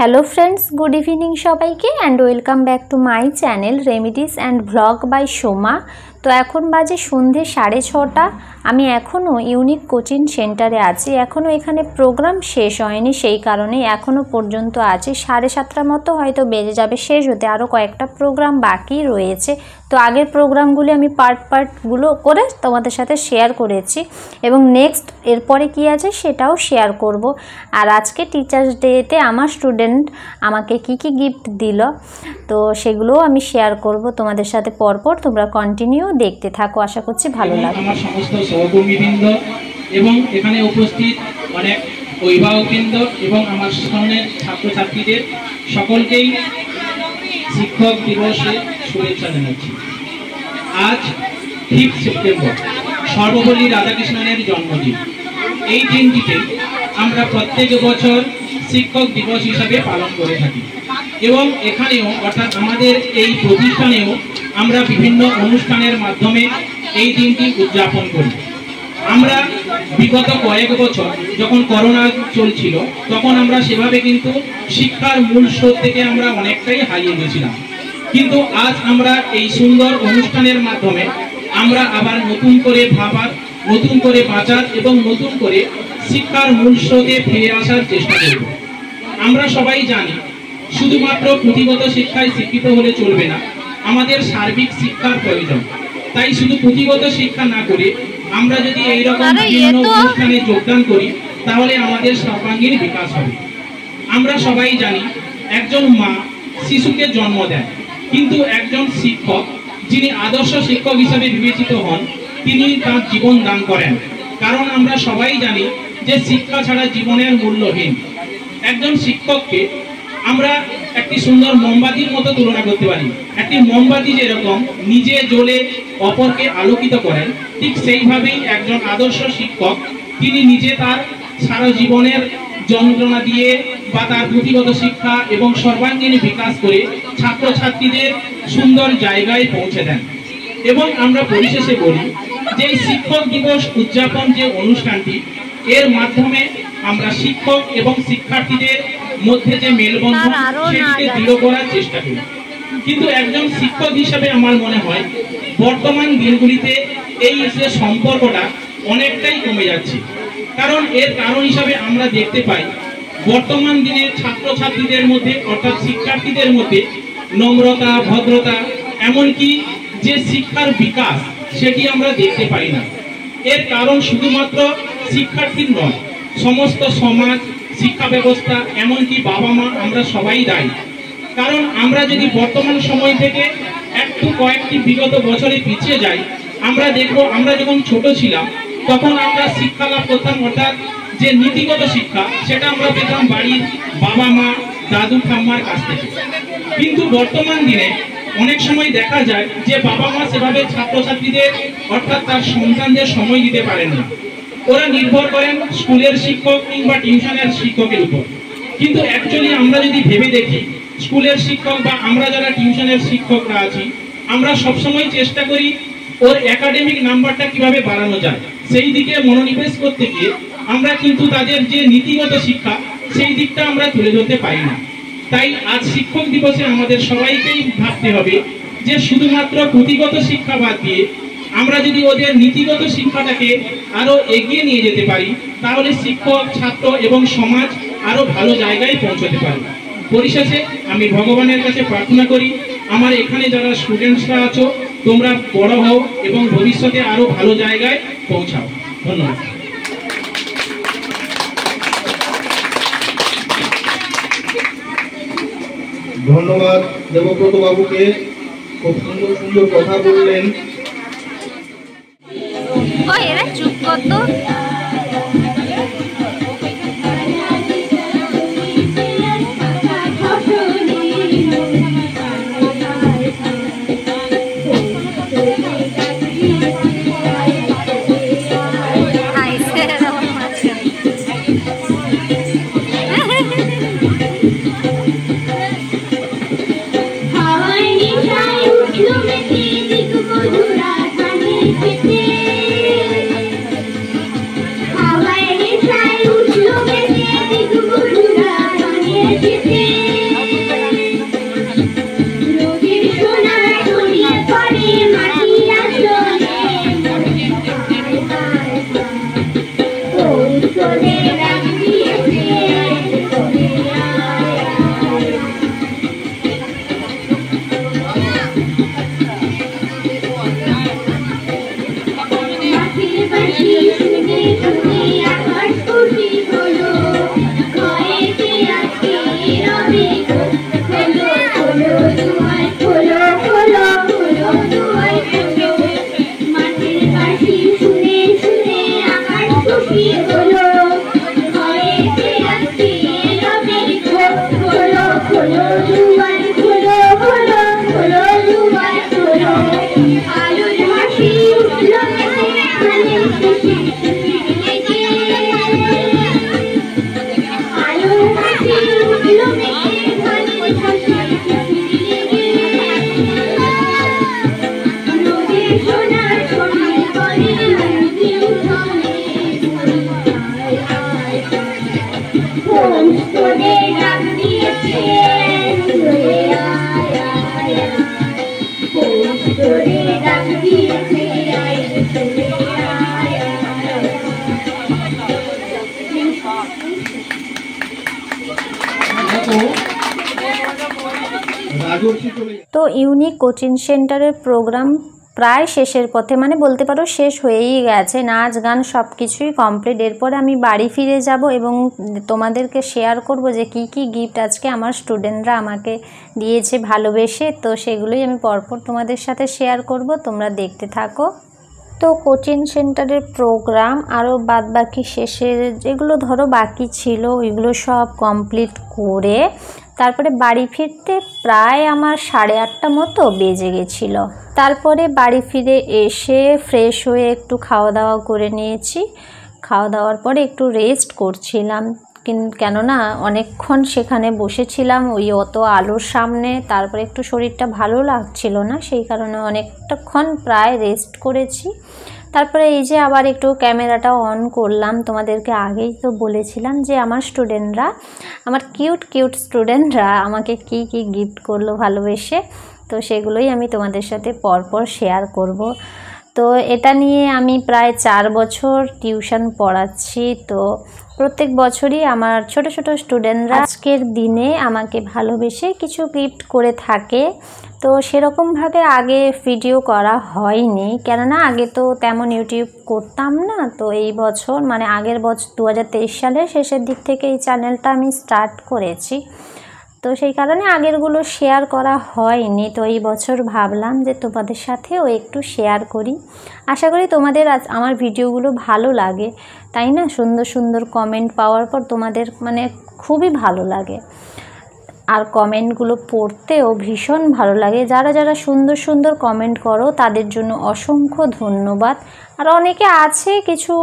Hello friends, good evening सबाइके and welcome back to my channel remedies and blog by Soma. तो एखन बाजे सन्धे 6:30। আমি এখনো ইউনিক কোচিং সেন্টারে আছি। এখনো এখানে প্রোগ্রাম শেষ হয়নি, সেই কারণে এখনো পর্যন্ত আছি। 7:30 মতো হয়তো বেজে যাবে শেষ হতে, আরও কয়েকটা প্রোগ্রাম বাকি রয়েছে। তো আগের প্রোগ্রামগুলি আমি পার্টগুলো করে তোমাদের সাথে শেয়ার করেছি এবং নেক্সট এরপরে কি আছে সেটাও শেয়ার করব। আর আজকে টিচার্স ডেতে আমার স্টুডেন্ট আমাকে কি কি গিফট দিল তো সেগুলোও আমি শেয়ার করব তোমাদের সাথে পরপর। তোমরা কন্টিনিউ দেখতে থাকো, আশা করছি ভালো লাগবে। আমার সমস্ত সহকর্মীবৃন্দ এবং এখানে উপস্থিত অনেক অভিভাবকবৃন্দ এবং আমার সামনের ছাত্রছাত্রীদের সকলকেই শিক্ষক দিবসে শুভেচ্ছা জানাচ্ছি। আজ 5 সেপ্টেম্বর সর্বপল্লী রাধাকৃষ্ণনের জন্মদিন। এই দিনটিতে আমরা প্রত্যেক বছর শিক্ষক দিবস হিসাবে পালন করে থাকি এবং এখানেও অর্থাৎ আমাদের এই প্রতিষ্ঠানেও আমরা বিভিন্ন অনুষ্ঠানের মাধ্যমে এই দিনটি উদযাপন করি। আমরা বিগত কয়েক বছর যখন করোনা চলছিল তখন আমরা সেভাবে কিন্তু শিক্ষার মূল স্রোত থেকে আমরা অনেকটাই হারিয়ে গেছিলাম, কিন্তু আজ আমরা এই সুন্দর অনুষ্ঠানের মাধ্যমে আমরা আবার নতুন করে ভাবার, নতুন করে বাঁচার এবং নতুন করে শিক্ষার মূল স্রোতে ফিরে আসার চেষ্টা করব। আমরা সবাই জানি শুধুমাত্র পুঁথিগত শিক্ষায় শিক্ষিত হলে চলবে না, আমাদের সার্বিক শিক্ষার প্রয়োজন। তাই শুধু পুঁথিগত শিক্ষা না করে আমরা যদি এইরকম বিভিন্ন অনুষ্ঠানে যোগদান করি তাহলে আমাদের সর্বাঙ্গীন বিকাশ হবে। আমরা সবাই জানি একজন মা শিশুকে জন্ম দেন, কিন্তু একজন শিক্ষক যিনি আদর্শ শিক্ষক হিসেবে বিবেচিত হন তিনি তার জীবন দান করেন। কারণ আমরা সবাই জানি যে শিক্ষা ছাড়া জীবনের মূল্যহীন। একজন শিক্ষককে আমরা একটি সুন্দর মোমবাতির মতো তুলনা করতে পারি। একটি মোমবাতি যেরকম নিজে জ্বলে অপরকে আলোকিত করেন, ঠিক সেইভাবেই একজন আদর্শ শিক্ষক তিনি নিজে তার সারা জীবনের যন্ত্রণা দিয়ে বা তার পুঁথিগত শিক্ষা এবং সর্বাঙ্গীন বিকাশ করে ছাত্রছাত্রীদের সুন্দর জায়গায় পৌঁছে দেন। এবং আমরা পরিশেষে বলি যে শিক্ষক দিবস উদযাপন যে অনুষ্ঠানটি, এর মাধ্যমে আমরা শিক্ষক এবং শিক্ষার্থীদের মধ্যে যে মেলবন্ধন সেটিকে দৃঢ় করার চেষ্টা করি। কিন্তু একজন শিক্ষক হিসাবে আমার মনে হয় বর্তমান দিনগুলিতে এই যে সম্পর্কটা অনেকটাই কমে যাচ্ছে। কারণ এর কারণ হিসাবে আমরা দেখতে পাই বর্তমান দিনে ছাত্রছাত্রীদের মধ্যে অর্থাৎ শিক্ষার্থীদের মধ্যে নম্রতা, ভদ্রতা, এমনকি যে শিক্ষার বিকাশ সেটি আমরা দেখতে পাই না। এর কারণ শুধুমাত্র শিক্ষার্থীর নয়, সমস্ত সমাজ, শিক্ষা ব্যবস্থা, এমনকি বাবা মা, আমরা সবাই দায়ী। কারণ আমরা যদি বর্তমান সময় থেকে একটু কয়েকটি বিগত বছরে পিছিয়ে যাই, আমরা দেখব আমরা যখন ছোট ছিলাম তখন আমরা শিক্ষা লাভ করতাম, অর্থাৎ যে নীতিগত শিক্ষা সেটা আমরা পেতাম বাড়ির বাবা মা, দাদু ঠাম্মার কাছ থেকে। কিন্তু বর্তমান দিনে অনেক সময় দেখা যায় যে বাবা মা সেভাবে ছাত্রছাত্রীদের অর্থাৎ তার সন্তানদের সময় দিতে পারেন না। ওরা নির্ভর করেন স্কুলের শিক্ষক কিংবা টিউশনের শিক্ষকের উপর। কিন্তু অ্যাকচুয়ালি আমরা যদি ভেবে দেখি, স্কুলের শিক্ষক বা আমরা যারা টিউশনের শিক্ষকরা আছি, আমরা সবসময় চেষ্টা করি ওর একাডেমিক নাম্বারটা কিভাবে বাড়ানো যায় সেই দিকে মনোনিবেশ করতে গিয়ে আমরা কিন্তু তাদের যে নীতিগত শিক্ষা সেই দিকটা আমরা তুলে ধরতে পারি না। তাই আজ শিক্ষক দিবসে আমাদের সবাইকেই ভাবতে হবে যে শুধুমাত্র পুঁথিগত শিক্ষা বাদ দিয়ে আমরা যদি ওদের নীতিগত শিক্ষাটাকে আরো এগিয়ে নিয়ে যেতে পারি তাহলে শিক্ষক, ছাত্র এবং সমাজ আরো ভালো জায়গায় পৌঁছতে পারবে। পরিশেষে আমি ভগবানের কাছে প্রার্থনা করি আমার এখানে যারা স্টুডেন্টসরা আছো তোমরা বড় হও এবং ভবিষ্যতে আরো ভালো জায়গায় পৌঁছাও। ধন্যবাদ। ধন্যবাদ দেবব্রত বাবুকে, খুব সুন্দর সুন্দর কথা বললেন। এরা চুপ করতো। তো ইউনিক কোচিং সেন্টারের প্রোগ্রাম প্রায় শেষের পথে, মানে বলতে পারো শেষ হয়েই গেছে। নাচ গান সব কিছুই কমপ্লিট। এরপরে আমি বাড়ি ফিরে যাব এবং তোমাদেরকে শেয়ার করব যে কি কি গিফট আজকে আমার স্টুডেন্টরা আমাকে দিয়েছে ভালোবেসে। তো সেগুলোই আমি পরপর তোমাদের সাথে শেয়ার করব, তোমরা দেখতে থাকো। তো কোচিং সেন্টারের প্রোগ্রাম আরও বাদ বাকি শেষের যেগুলো ধরো বাকি ছিল ওইগুলো সব কমপ্লিট করে তারপরে বাড়ি ফিরতে প্রায় আমার 8:30 মতো বেজে গেছিলো। তারপরে বাড়ি ফিরে এসে ফ্রেশ হয়ে একটু খাওয়া দাওয়া করে নিয়েছি। খাওয়া দাওয়ার পরে একটু রেস্ট করছিলাম, কেননা অনেকক্ষণ সেখানে বসেছিলাম ওই অত আলোর সামনে, তারপরে একটু শরীরটা ভালো লাগছিল না, সেই কারণে অনেকটাক্ষণ প্রায় রেস্ট করেছি। তারপরে এই যে আবার একটু ক্যামেরাটা অন করলাম। তোমাদেরকে আগেই তো বলেছিলাম যে আমার স্টুডেন্টরা, আমার কিউট কিউট স্টুডেন্টরা আমাকে কি কি গিফট করলো ভালোবেসে, তো সেগুলোই আমি তোমাদের সাথে পরপর শেয়ার করব। তো এটা নিয়ে আমি প্রায় 4 বছর টিউশন পড়াচ্ছি। তো প্রত্যেক বছরই আমার ছোট ছোট স্টুডেন্টরা আজকের দিনে আমাকে ভালোবেসে কিছু গিফট করে থাকে। তো সেরকমভাবে আগে ভিডিও করা হয়নি, কেননা আগে তো তেমন ইউটিউব করতাম না। তো এই বছর মানে আগের বছর 2023 সালের শেষের দিক থেকে এই চ্যানেলটা আমি স্টার্ট করেছি। তো সেই কারণে আগেরগুলো শেয়ার করা হয়নি। তো এই বছর ভাবলাম যে তোমাদের সাথেও একটু শেয়ার করি। আশা করি তোমাদের আমার ভিডিওগুলো ভালো লাগে, তাই না? সুন্দর সুন্দর কমেন্ট পাওয়ার পর তোমাদের মানে খুবই ভালো লাগে, আর কমেন্টগুলো পড়তেও ভীষণ ভালো লাগে। যারা যারা সুন্দর সুন্দর কমেন্ট করো তাদের জন্য অসংখ্য ধন্যবাদ। আর অনেকে আছে কিছু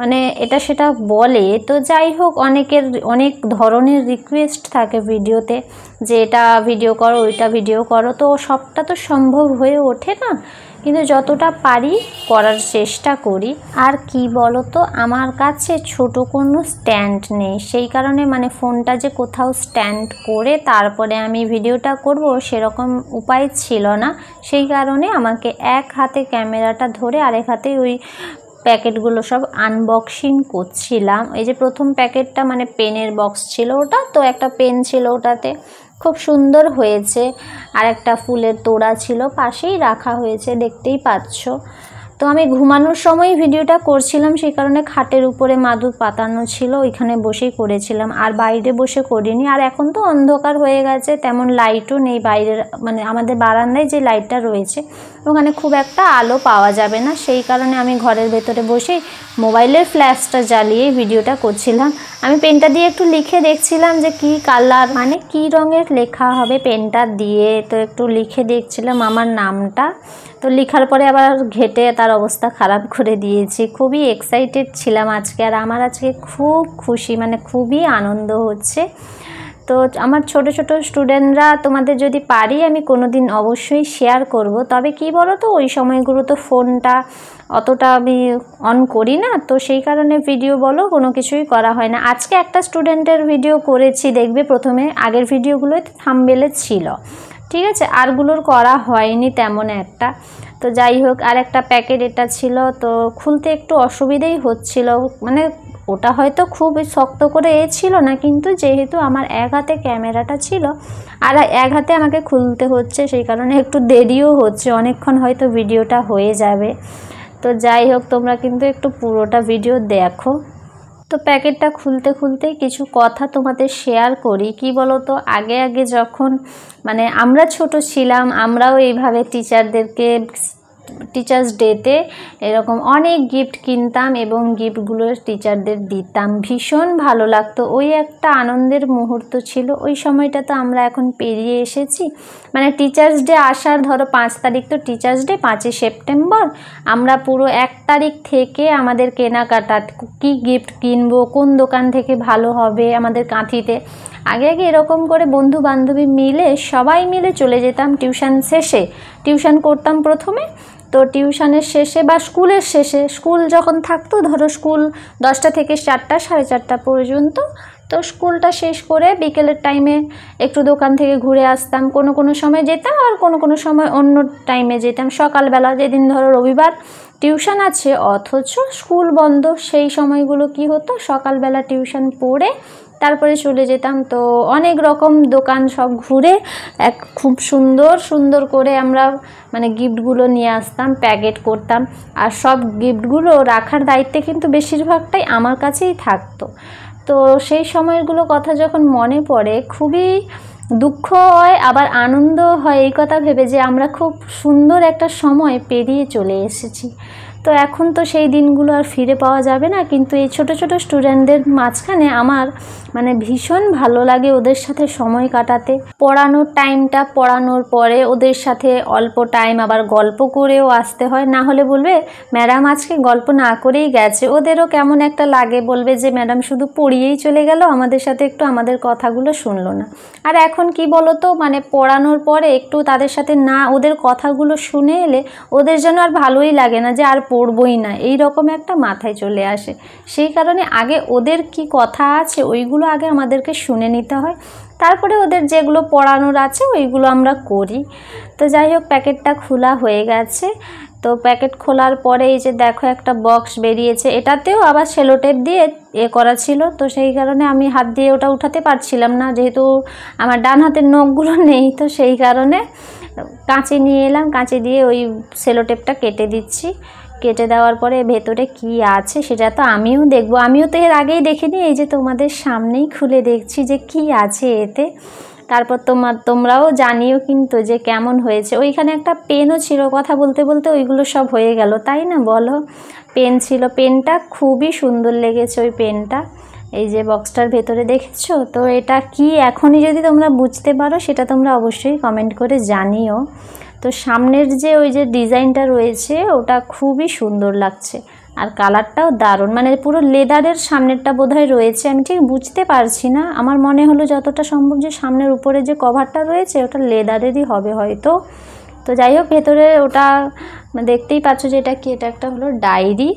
মানে এটা সেটা বলে, তো যাই হোক, অনেকের অনেক ধরনের রিকোয়েস্ট থাকে ভিডিওতে যে এটা ভিডিও করো ওইটা ভিডিও করো, তো সবটা তো সম্ভব হয়ে ওঠে না, কিন্তু যতটা পারি করার চেষ্টা করি। আর কি বলো তো, আমার কাছে ছোট কোনো স্ট্যান্ড নেই, সেই কারণে মানে ফোনটা যে কোথাও স্ট্যান্ড করে তারপরে আমি ভিডিওটা করব সেরকম উপায় ছিল না। সেই কারণে আমাকে এক হাতে ক্যামেরাটা ধরে আরেক হাতে ওই প্যাকেটগুলো সব আনবক্সিং করছিলাম। এই যে প্রথম প্যাকেটটা মানে পেনের বক্স ছিল ওটা, তো একটা পেন ছিল ওটাতে, খুব সুন্দর হয়েছে। আর একটা ফুলের তোড়া ছিল পাশেই রাখা হয়েছে, দেখতেই পাচ্ছ। তো আমি ঘুমানোর সময় ভিডিওটা করছিলাম, সেই কারণে খাটের উপরে মাদুর পাতানো ছিল, ওইখানে বসেই করেছিলাম, আর বাইরে বসে করিনি। আর এখন তো অন্ধকার হয়ে গেছে, তেমন লাইটও নেই বাইরের, মানে আমাদের বারান্দায় যে লাইটটা রয়েছে ওখানে খুব একটা আলো পাওয়া যাবে না, সেই কারণে আমি ঘরের ভেতরে বসেই মোবাইলের ফ্ল্যাশটা জ্বালিয়ে ভিডিওটা করছিলাম। আমি পেনটা দিয়ে একটু লিখে দেখছিলাম যে কি কালার মানে কি রঙের লেখা হবে পেনটা দিয়ে, তো একটু লিখে দেখছিলাম আমার নামটা। তো লেখার পরে আবার ঘেটে তার অবস্থা খারাপ করে দিয়েছি। খুবই এক্সাইটেড ছিলাম আজকে, আর আমার আজকে খুব খুশি, মানে খুবই আনন্দ হচ্ছে। তো আমার ছোট ছোট স্টুডেন্টরা তোমাদের যদি পারি আমি কোনো দিন অবশ্যই শেয়ার করব। তবে কি বলো তো, ওই সময়গুলো তো ফোনটা অতটা আমি অন করি না, তো সেই কারণে ভিডিও বলো কোনো কিছুই করা হয় না। আজকে একটা স্টুডেন্টের ভিডিও করেছি, দেখবে প্রথমে, আগের ভিডিওগুলোই থাম্বনেলে ছিল, ঠিক আছে, আরগুলোর করা হয়নি তেমন একটা। তো যাই হোক, আর একটা প্যাকেট এটা ছিল, তো খুলতে একটু অসুবিধেই হচ্ছিল, মানে ওটা হয়তো খুব শক্ত করে ছিল না, কিন্তু যেহেতু আমার এক হাতে ক্যামেরাটা ছিল আর এক হাতে আমাকে খুলতে হচ্ছে, সেই কারণে একটু দেরিও হচ্ছে, অনেকক্ষণ হয়তো ভিডিওটা হয়ে যাবে। তো যাই হোক, তোমরা কিন্তু একটু পুরোটা ভিডিও দেখো। তো প্যাকেটটা খুলতে খুলতেই কিছু কথা তোমাদের শেয়ার করি। কি বলো তো, আগে আগে যখন মানে আমরা ছোট ছিলাম, আমরাও এইভাবে টিচারদেরকে টিচার্স ডেতে এরকম অনেক গিফট কিনতাম এবং গিফটগুলো টিচারদের দিতাম, ভীষণ ভালো লাগতো। ওই একটা আনন্দের মুহূর্ত ছিল, ওই সময়টা তো আমরা এখন পেরিয়ে এসেছি। মানে টিচার্স ডে আসার ধরো 5 তারিখ তো টিচার্স ডে, 5ই সেপ্টেম্বর, আমরা পুরো 1 তারিখ থেকে আমাদের কেনাকাটা, কি গিফট কিনবো, কোন দোকান থেকে ভালো হবে আমাদের কাঁথিতে। আগে আগে এরকম করে বন্ধু বান্ধবী মিলে সবাই মিলে চলে যেতাম টিউশন শেষে, টিউশন করতাম প্রথমে, তো টিউশনের শেষে বা স্কুলের শেষে, স্কুল যখন থাকতো ধরো স্কুল 10টা থেকে 4টা, 4:30 পর্যন্ত, তো স্কুলটা শেষ করে বিকেলের টাইমে একটু দোকান থেকে ঘুরে আসতাম, কোনো সময় যেতাম আর কোনো সময় অন্য টাইমে যেতাম। সকালবেলা যেদিন ধরো রবিবার টিউশন আছে অথচ স্কুল বন্ধ, সেই সময়গুলো কি হতো, সকালবেলা টিউশন পড়ে তারপরে চলে যেতাম। তো অনেক রকম দোকান সব ঘুরে খুব সুন্দর করে আমরা মানে গিফটগুলো নিয়ে আসতাম, প্যাকেট করতাম। আর সব গিফটগুলো রাখার দায়িত্বে কিন্তু বেশিরভাগটাই আমার কাছেই থাকতো। তো সেই সময়গুলো কথা যখন মনে পড়ে খুবই দুঃখ হয়, আবার আনন্দ হয় এই কথা ভেবে যে আমরা খুব সুন্দর একটা সময় পেরিয়ে চলে এসেছি। তো এখন তো সেই দিনগুলো আর ফিরে পাওয়া যাবে না, কিন্তু এই ছোট স্টুডেন্টদের মাঝখানে আমার মানে ভীষণ ভালো লাগে ওদের সাথে সময় কাটাতে। পড়ানোর টাইমটা পড়ানোর পরে ওদের সাথে অল্প টাইম আবার গল্প করেও আসতে হয়, না হলে বলবে ম্যাডাম আজকে গল্প না করেই গেছে। ওদেরও কেমন একটা লাগে, বলবে যে ম্যাডাম শুধু পড়িয়েই চলে গেল, আমাদের সাথে একটু আমাদের কথাগুলো শুনলো না। আর এখন কি বলো তো, মানে পড়ানোর পরে একটু তাদের সাথে না ওদের কথাগুলো শুনে এলে ওদের যেন আর ভালোই লাগে না, যে আর পড়বই না, এই রকম একটা মাথায় চলে আসে। সেই কারণে আগে ওদের কি কথা আছে ওইগুলো আগে আমাদেরকে শুনে নিতে হয়, তারপরে ওদের যেগুলো পড়ানোর আছে ওইগুলো আমরা করি। তো যাই হোক, প্যাকেটটা খোলা হয়ে গেছে। তো প্যাকেট খোলার পরে এই যে দেখো একটা বক্স বেরিয়েছে, এটাতেও আবার সেলোটেপ দিয়ে করা ছিল। তো সেই কারণে আমি হাত দিয়ে ওটা উঠাতে পারছিলাম না, যেহেতু আমার ডান হাতের নখগুলো নেই। তো সেই কারণে কাঁচি নিয়ে এলাম, কাঁচি দিয়ে ওই সেলোটেপটা কেটে দিচ্ছি। কেটে দেওয়ার পরে ভেতরে কি আছে সেটা তো আমিও দেখব, আমিও তো এর আগেই দেখিনি, এই যে তোমাদের সামনেই খুলে দেখছি যে কি আছে এতে। তারপর তোমরাও জানিও কিন্তু যে কেমন হয়েছে। ওইখানে একটা পেনও ছিল, কথা বলতে ওইগুলো সব হয়ে গেল, তাই না বলো। পেন ছিল, পেনটা খুবই সুন্দর লেগেছে ওই পেনটা। এই যে বক্সটার ভেতরে দেখেছো, তো এটা কি এখনই যদি তোমরা বুঝতে পারো সেটা তোমরা অবশ্যই কমেন্ট করে জানিও। তো সামনের যে ওই যে ডিজাইনটা রয়েছে ওটা খুবই সুন্দর লাগছে, আর কালারটাও দারুণ, মানে পুরো লেদারের সামনেরটা বোধহয় রয়েছে, আমি ঠিক বুঝতে পারছি না। আমার মনে হলো যতটা সম্ভব যে সামনের উপরে যে কভারটা রয়েছে ওটা লেদারেরই হবে হয়তো। তো যাই হোক, ভেতরে ওটা দেখতেই পাচ্ছ যে এটা কি, এটা একটা হলো ডায়েরি।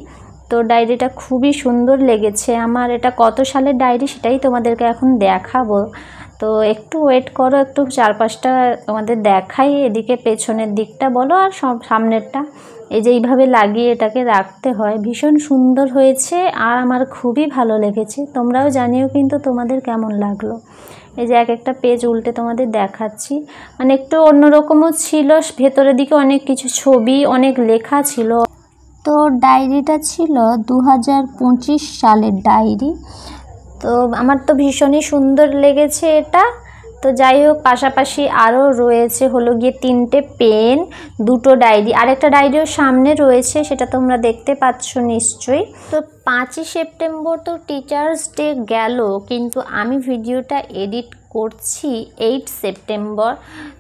তো ডায়েরিটা খুবই সুন্দর লেগেছে আমার। এটা কত সালের ডায়েরি সেটাই তোমাদেরকে এখন দেখাবো। তো একটু ওয়েট করো, একটু চারপাশটা তোমাদের দেখাই। এদিকে পেছনের দিকটা বলো আর সব সামনেরটা, এই যে এইভাবে লাগিয়ে এটাকে রাখতে হয়। ভীষণ সুন্দর হয়েছে আর আমার খুবই ভালো লেগেছে। তোমরাও জানিও কিন্তু তোমাদের কেমন লাগলো। এই যে একটা পেজ উল্টে তোমাদের দেখাচ্ছি, মানে একটু অন্যরকমও ছিল, ভেতরের দিকে অনেক কিছু ছবি, অনেক লেখা ছিল। তো ডায়েরিটা ছিল 2025 সালের ডায়েরি। তো আমার তো ভীষণই সুন্দর লেগেছে এটা। তো যাই হোক, পাশাপাশি আরও রয়েছে হলো গিয়ে 3টে পেন, 2টো ডায়েরি, আরেকটা ডায়েরিও সামনে রয়েছে, সেটা তোমরা দেখতে পাচ্ছ নিশ্চয়ই। তো 5ই সেপ্টেম্বর তো টিচার্স ডে গেল, কিন্তু আমি ভিডিওটা এডিট করছি 8 সেপ্টেম্বর।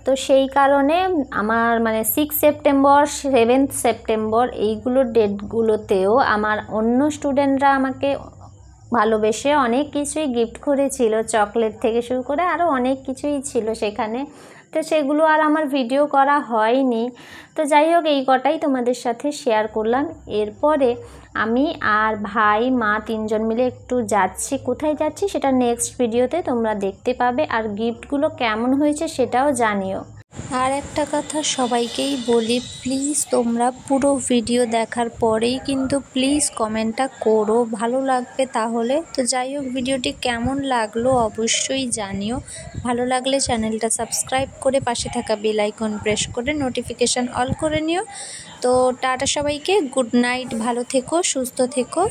তো সেই কারণে আমার মানে 6 সেপ্টেম্বর, 7 সেপ্টেম্বর এইগুলো ডেটগুলোতেও আমার অন্য স্টুডেন্টরা আমাকে ভালোবেসে অনেক কিছুই গিফট করেছিল, চকলেট থেকে শুরু করে আরও অনেক কিছুই ছিল সেখানে। তো সেগুলো আর আমার ভিডিও করা হয়নি। তো যাই হোক, এই কটাই তোমাদের সাথে শেয়ার করলাম। এরপরে আমি আর ভাই মা 3জন মিলে একটু যাচ্ছি, কোথায় যাচ্ছি সেটা নেক্সট ভিডিওতে তোমরা দেখতে পাবে, আর গিফটগুলো কেমন হয়েছে সেটাও জানিও। আর একটা কথা সবাইকেই বলি, প্লিজ তোমরা পুরো ভিডিও দেখার পরেই কিন্তু প্লিজ কমেন্টটা করো, ভালো লাগবে তাহলে। তো যাই হোক, ভিডিওটি কেমন লাগলো অবশ্যই জানিও। ভালো লাগলে চ্যানেলটা সাবস্ক্রাইব করে পাশে থাকা বেল আইকন প্রেস করে নোটিফিকেশান অল করে নিও। তো টাটা সবাইকে, গুড নাইট, ভালো থেকো, সুস্থ থেকো।